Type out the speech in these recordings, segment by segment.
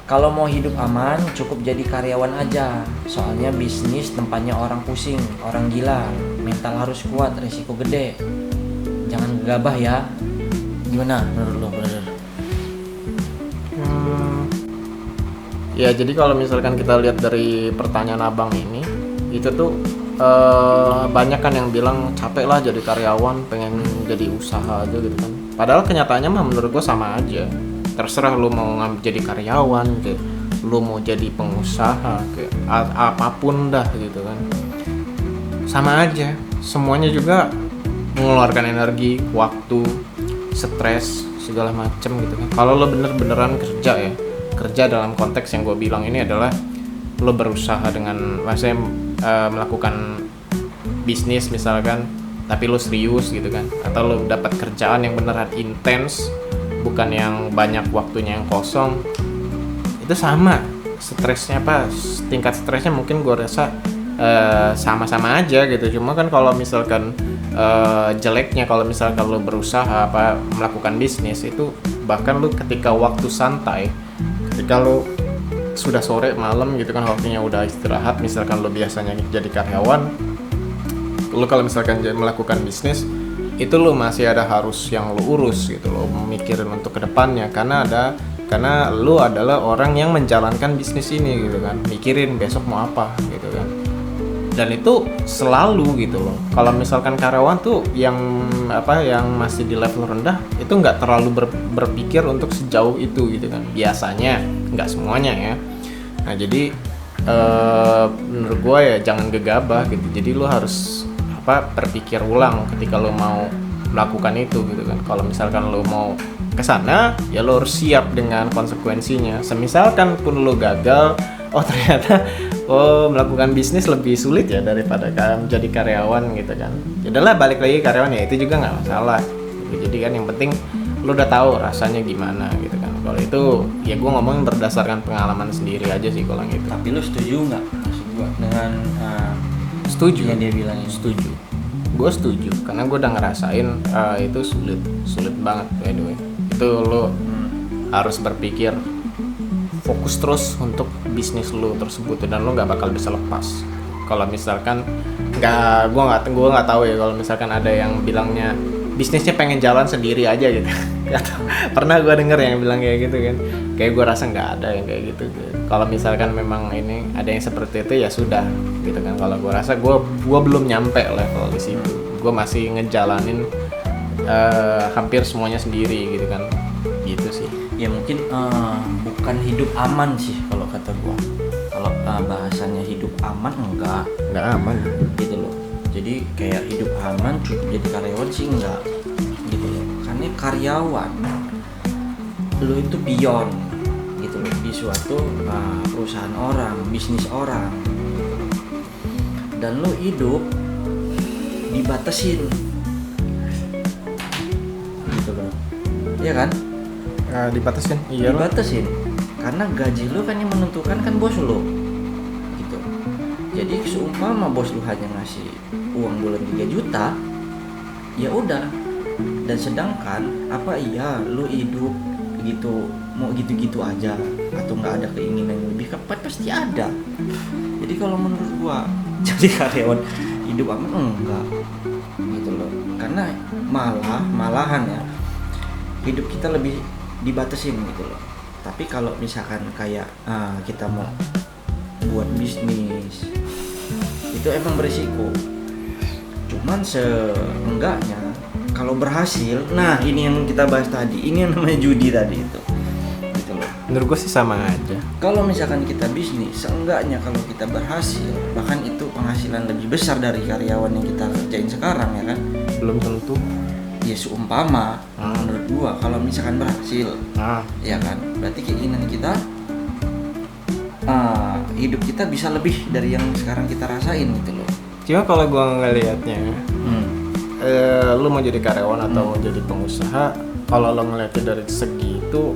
Kalau mau hidup aman, cukup jadi karyawan aja. Soalnya bisnis tempatnya orang pusing, orang gila. Mental harus kuat, resiko gede. Jangan gegabah ya. Gimana menurut lo, brother? Ya jadi kalau misalkan kita lihat dari pertanyaan abang ini, itu tuh banyak kan yang bilang capek lah jadi karyawan, pengen jadi usaha aja gitu kan. Padahal kenyataannya mah menurut gua sama aja. Terserah lu mau jadi karyawan, kayak lu mau jadi pengusaha, kayak apapun dah gitu kan. Sama aja, semuanya juga mengeluarkan energi, waktu, stres, segala macem gitu kan. Kalau lo beneran kerja ya, kerja dalam konteks yang gue bilang ini adalah lo berusaha dengan maksudnya melakukan bisnis misalkan, tapi lo serius gitu kan, atau lo dapat kerjaan yang beneran intens, bukan yang banyak waktunya yang kosong, itu sama stresnya tingkat stresnya mungkin gue rasa sama-sama aja gitu. Cuma kan kalau misalkan jeleknya kalau misalkan lo berusaha melakukan bisnis itu, bahkan lo ketika waktu santai, ketika lo sudah sore malam gitu kan, waktunya udah istirahat, misalkan lo biasanya jadi karyawan, lo kalau misalkan melakukan bisnis itu lo masih ada harus yang lo urus gitu, lo mikirin untuk kedepannya, karena lo adalah orang yang menjalankan bisnis ini gitu kan, mikirin besok mau apa gitu kan. Dan itu selalu gitu loh. Kalau misalkan karyawan tuh yang masih di level rendah itu nggak terlalu berpikir untuk sejauh itu gitu kan, biasanya, nggak semuanya ya. Nah jadi menurut gue ya jangan gegabah gitu. Jadi lo harus berpikir ulang ketika lo mau melakukan itu gitu kan. Kalau misalkan lo mau kesana ya lo harus siap dengan konsekuensinya. Semisalkan pun lo gagal, ternyata melakukan bisnis lebih sulit ya daripada menjadi karyawan gitu kan. Jadilah balik lagi karyawan ya, itu juga nggak masalah gitu. Jadi kan yang penting lo udah tahu rasanya gimana gitu kan. Kalau itu ya gue ngomongin berdasarkan pengalaman sendiri aja sih kalau gitu. Tapi lo setuju nggak maksud gue dengan Setuju. yang dia bilang ini? Setuju. Gue setuju karena gue udah ngerasain itu sulit banget by the way. Itu lo harus berpikir fokus terus untuk bisnis lo tersebut dan lo nggak bakal bisa lepas. Kalau misalkan gue nggak tahu ya, kalau misalkan ada yang bilangnya bisnisnya pengen jalan sendiri aja gitu. Pernah gue denger yang bilang kayak gitu kan. Kayak gue rasa nggak ada yang kayak gitu. Kalau misalkan memang ini ada yang seperti itu ya sudah gitu kan. Kalau gue rasa gue belum nyampe level di situ. Gue masih ngejalanin hampir semuanya sendiri gitu kan. Gitu sih. Ya mungkin bukan hidup aman sih kalau kata gue. Kalau bahasanya hidup aman enggak aman gitu loh. Jadi kayak hidup aman cukup jadi karyawan sih enggak gitu loh. Karena karyawan lo itu beyond gitu loh, di suatu perusahaan orang, bisnis orang, dan lo hidup dibatasin gitu loh, ya kan? Dibatasin? Iya. Dibatasin karena gaji lo kan yang menentukan kan bos lo gitu. Jadi seumpama bos lo hanya ngasih uang bulan 3 juta, ya udah. Dan sedangkan lo hidup gitu mau gitu-gitu aja atau nggak ada keinginan yang lebih kepat, pasti ada. Jadi kalau menurut gua jadi karyawan hidup aman enggak gitu loh, karena malahan ya hidup kita lebih dibatasin gitu loh. Tapi kalau misalkan kayak kita mau buat bisnis itu emang berisiko, cuman seenggaknya kalau berhasil, nah ini yang kita bahas tadi, ini yang namanya judi tadi itu gitu loh. Menurut gue sih sama aja. Kalau misalkan kita bisnis, seenggaknya kalau kita berhasil, bahkan itu penghasilan lebih besar dari karyawan yang kita kerjain sekarang ya kan. Belum tentu. Ya seumpama menurut gua kalau misalkan berhasil, ya kan, berarti keinginan kita hidup kita bisa lebih dari yang sekarang kita rasain gitu loh. Cuma kalau gua ngelihatnya lu mau jadi karyawan atau mau jadi pengusaha, kalau lo ngeliatnya dari segi itu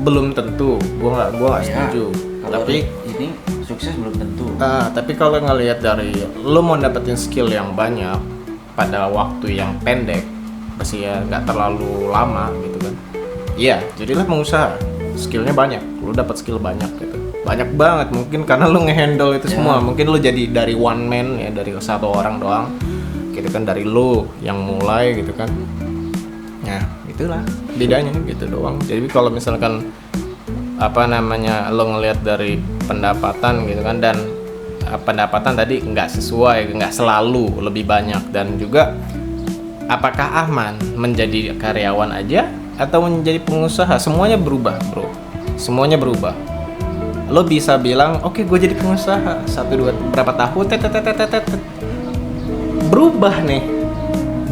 belum tentu. Gua nggak setuju. Tapi ini sukses belum tentu. Tapi kalau ngelihat dari lu mau dapetin skill yang banyak pada waktu yang pendek, pasti ya nggak terlalu lama gitu kan. Iya, jadilah pengusaha. Skillnya banyak, lu dapat skill banyak gitu, banyak banget mungkin karena lu ngehandle itu semua. Mungkin lu jadi dari one man ya, dari satu orang doang gitu kan, dari lu yang mulai gitu kan. Nah itulah bedanya gitu doang. Jadi kalau misalkan apa namanya lo ngelihat dari pendapatan gitu kan, dan pendapatan tadi nggak sesuai, nggak selalu lebih banyak, dan juga apakah aman menjadi karyawan aja atau menjadi pengusaha, semuanya berubah bro, semuanya berubah. Lo bisa bilang oke, gue jadi pengusaha 1-2 berapa tahun berubah nih,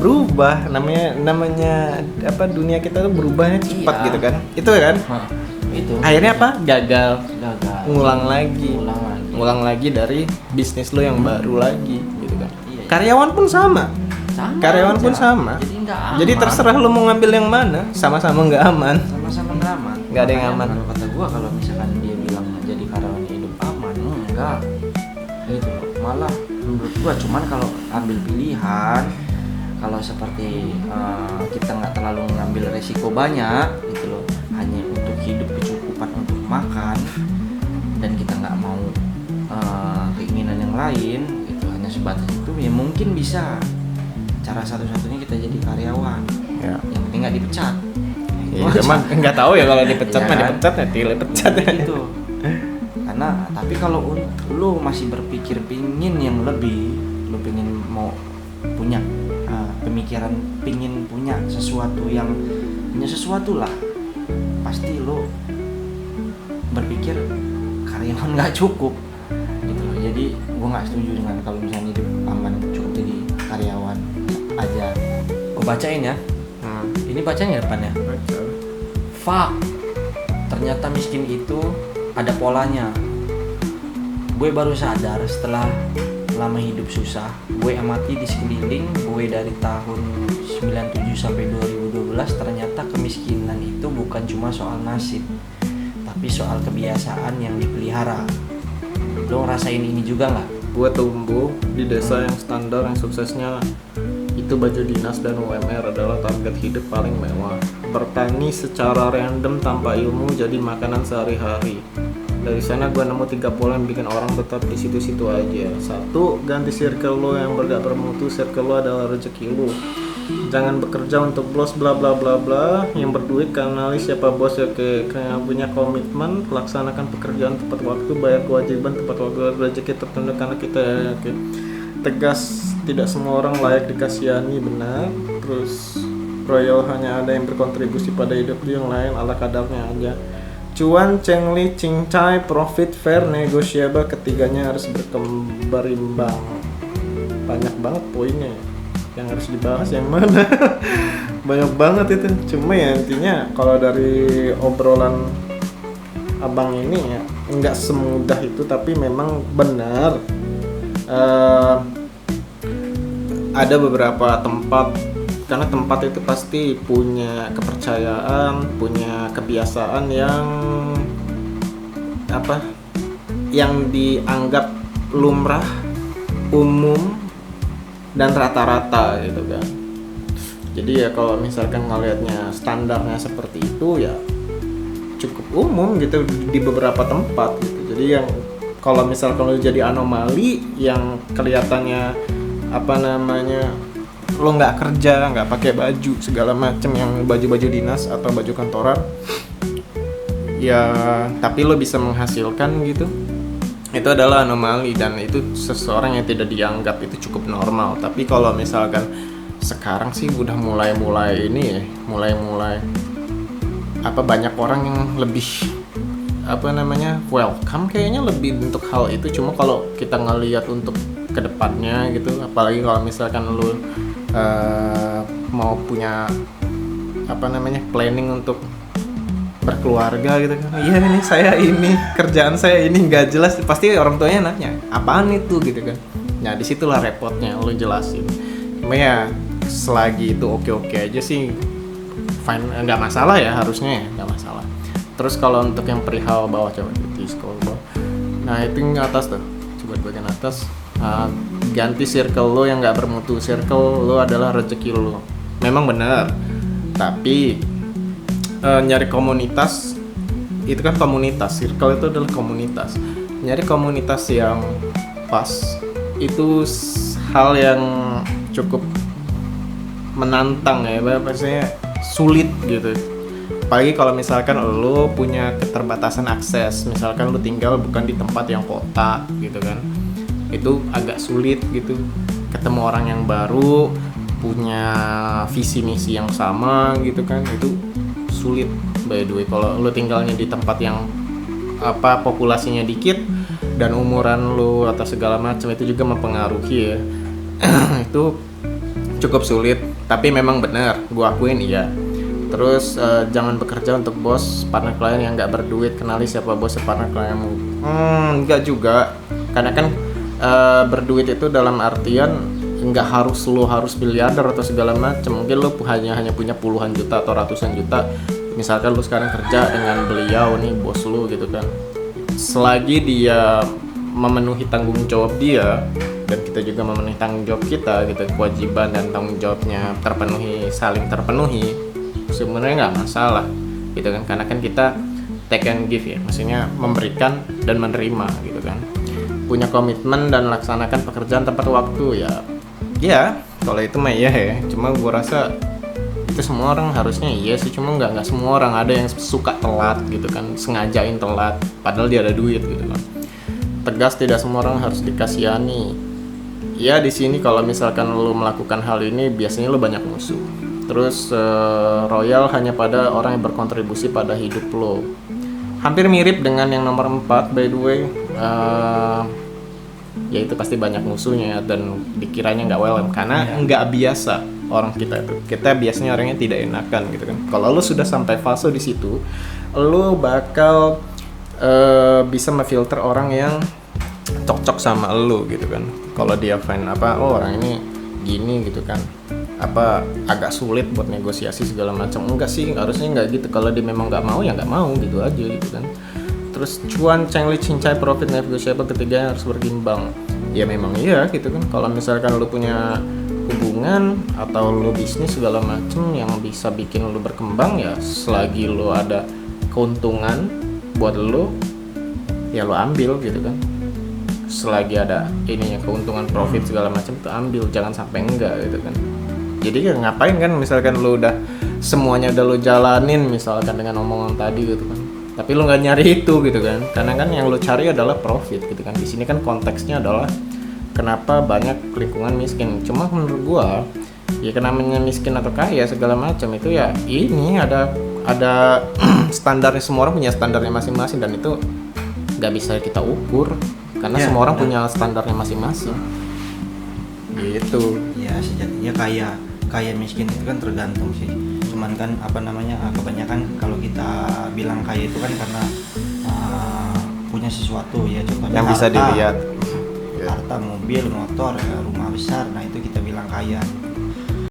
berubah namanya apa, dunia kita tuh berubahnya cepat gitu kan, itu kan. Itu akhirnya apa, gagal, ngulang lagi dari bisnis lo yang baru lagi gitu kan. Karyawan pun sama karyawan aja. pun sama. Jadi terserah lo mau ngambil yang mana, sama-sama nggak aman, nggak ada yang aman. Kalau kata gua, kalau misalkan dia bilang jadi karyawan hidup aman, enggak gitu loh. Malah menurut gua, cuman kalau ambil pilihan, kalau seperti kita nggak terlalu mengambil resiko banyak gitu loh, hanya untuk hidup kecukupan untuk makan, dan kita nggak mau keinginan yang lain gitu, hanya sebatas itu, ya mungkin bisa cara satu-satunya kita jadi karyawan Ya. yang penting nggak dipecat. Ya, cuman nggak tahu ya, kalau dipecat Iya mah kan? dipecat ya, dipecat gitu. Karena tapi kalau lu masih berpikir pingin yang lebih, lu pingin mau punya pemikiran, pingin punya sesuatu lah, pasti lu berpikir karyawan nggak cukup gitu loh. Jadi gua nggak setuju dengan kalau misalnya hidup aman cukup jadi karyawan aja. Gua bacain ya. Ini bacain ya depannya. Fuck, ternyata miskin itu ada polanya. Gue baru sadar setelah lama hidup susah. Gue amati di sekeliling gue dari tahun 97 sampai 2012, ternyata kemiskinan itu bukan cuma soal nasib, tapi soal kebiasaan yang dipelihara. Lo ngerasain ini juga nggak? Gue tumbuh di desa yang standar, yang suksesnya itu baju dinas dan UMR adalah target hidup paling mewah. Bertani secara random tanpa ilmu jadi makanan sehari-hari. Dari sana gue nemu 3 pola yang bikin orang tetap di situ-situ aja. 1, ganti circle lo yang gak bermutu. Circle lo adalah rezeki lo. Jangan bekerja untuk bos bla bla bla bla. Yang berduit kenali siapa bos ya, kayak punya komitmen, laksanakan pekerjaan tepat waktu, bayar kewajiban tepat waktu, rezeki tertunda karena kita ya, tegas, tidak semua orang layak dikasihani, benar. Terus royal hanya ada yang berkontribusi pada hidup lu, yang lain ala kadarnya aja. Cuan, cengli, cincai, profit, fair, negotiable, ketiganya harus berimbang. Banyak banget poinnya, yang harus dibahas yang mana? Banyak banget itu. Cuma ya intinya kalau dari obrolan abang ini ya, nggak semudah itu, tapi memang benar. Ada beberapa tempat, karena tempat itu pasti punya kepercayaan, punya kebiasaan yang apa, yang dianggap lumrah, umum, dan rata-rata gitu kan. Jadi ya kalau misalkan ngelihatnya standarnya seperti itu ya cukup umum gitu di beberapa tempat gitu. Jadi yang kalau misalkan lo jadi anomali yang kelihatannya apa namanya, lo nggak kerja, nggak pakai baju segala macem, yang baju-baju dinas atau baju kantoran ya, tapi lo bisa menghasilkan gitu, itu adalah anomali, dan itu seseorang yang tidak dianggap itu cukup normal. Tapi kalau misalkan sekarang sih udah mulai ini ya, mulai apa, banyak orang yang lebih apa namanya, welcome kayaknya lebih untuk hal itu. Cuma kalau kita ngelihat untuk kedepannya gitu, apalagi kalau misalkan lu mau punya apa namanya, planning untuk berkeluarga gitu kan, iya ini saya ini kerjaan saya ini nggak jelas, pasti orang tuanya nanya apaan itu gitu kan. Nah disitulah repotnya, lu jelasin. Cuma ya selagi itu oke aja sih fine, nggak masalah ya, harusnya ya nggak masalah. Terus kalau untuk yang perihal bawah, coba di scroll bawah, nah itu yang atas tuh, coba bagian atas. Ganti circle lo yang nggak bermutu. Circle lo adalah rezeki lo, memang benar, tapi nyari komunitas itu kan komunitas, circle itu adalah komunitas. Nyari komunitas yang pas itu hal yang cukup menantang ya, maksudnya sulit gitu. Apalagi kalau misalkan lo punya keterbatasan akses, misalkan lo tinggal bukan di tempat yang kota gitu kan, itu agak sulit gitu ketemu orang yang baru punya visi misi yang sama gitu kan, itu sulit. By the way, kalau lo tinggalnya di tempat yang populasinya dikit dan umuran lo atau segala macam, itu juga mempengaruhi ya. Itu cukup sulit, tapi memang benar, gua akuin iya. Terus jangan bekerja untuk bos partner klien yang nggak berduit. Kenali siapa bos partner klienmu. Nggak juga, karena kan berduit itu dalam artian nggak harus lo harus miliarder atau segala macam. Mungkin lo hanya punya puluhan juta atau ratusan juta. Misalkan lo sekarang kerja dengan beliau nih, bos lo gitu kan, selagi dia memenuhi tanggung jawab dia dan kita juga memenuhi tanggung jawab kita gitu, kewajiban dan tanggung jawabnya terpenuhi, saling terpenuhi, sebenarnya nggak masalah gitu kan, karena kan kita take and give ya, maksudnya memberikan dan menerima gitu kan, punya komitmen dan laksanakan pekerjaan tepat waktu ya kalau itu mah iya ya. Cuma gua rasa itu semua orang harusnya iya sih, cuma nggak semua orang, ada yang suka telat gitu kan, sengajain telat padahal dia ada duit gitu kan. Tegas, tidak semua orang harus dikasihani ya. Di sini kalau misalkan lo melakukan hal ini biasanya lo banyak musuh. Terus royal hanya pada orang yang berkontribusi pada hidup lo. Hampir mirip dengan yang nomor 4 by the way. Ya itu pasti banyak musuhnya dan dikiranya nggak welcome karena nggak biasa orang kita itu. Kita biasanya orangnya tidak enakan gitu kan. Kalau lo sudah sampai fase di situ, lo bakal bisa memfilter orang yang cocok sama lo gitu kan. Kalau dia fine orang ini gini gitu kan, agak sulit buat negosiasi segala macam. Enggak sih, harusnya nggak gitu. Kalau dia memang nggak mau ya nggak mau gitu aja gitu kan. Terus cuan, cengli, cincai, profit, negotiable, ketiganya harus berimbang. Ya memang iya gitu kan. Kalau misalkan lu punya hubungan atau lu bisnis segala macem yang bisa bikin lu berkembang, ya selagi lu ada keuntungan buat lu, ya lu ambil gitu kan. Selagi ada ininya keuntungan, profit segala macam, tuh ambil, jangan sampai enggak gitu kan. Jadi ya ngapain kan misalkan lu udah semuanya udah lu jalanin misalkan dengan omongan tadi gitu kan, tapi lu nggak nyari itu gitu kan, karena kan yang lu cari adalah profit gitu kan. Di sini kan konteksnya adalah kenapa banyak lingkungan miskin. Cuma menurut gua ya namanya miskin atau kaya segala macam itu ya ini ada standarnya, semua orang punya standarnya masing-masing dan itu nggak bisa kita ukur karena semua orang punya standarnya masing-masing gitu. Ya sejatinya kaya miskin itu kan tergantung sih. Cuman kan kebanyakan kalau kita bilang kaya itu kan karena punya sesuatu ya, contohnya yang bisa dilihat, harta, mobil, motor, rumah besar, nah itu kita bilang kaya.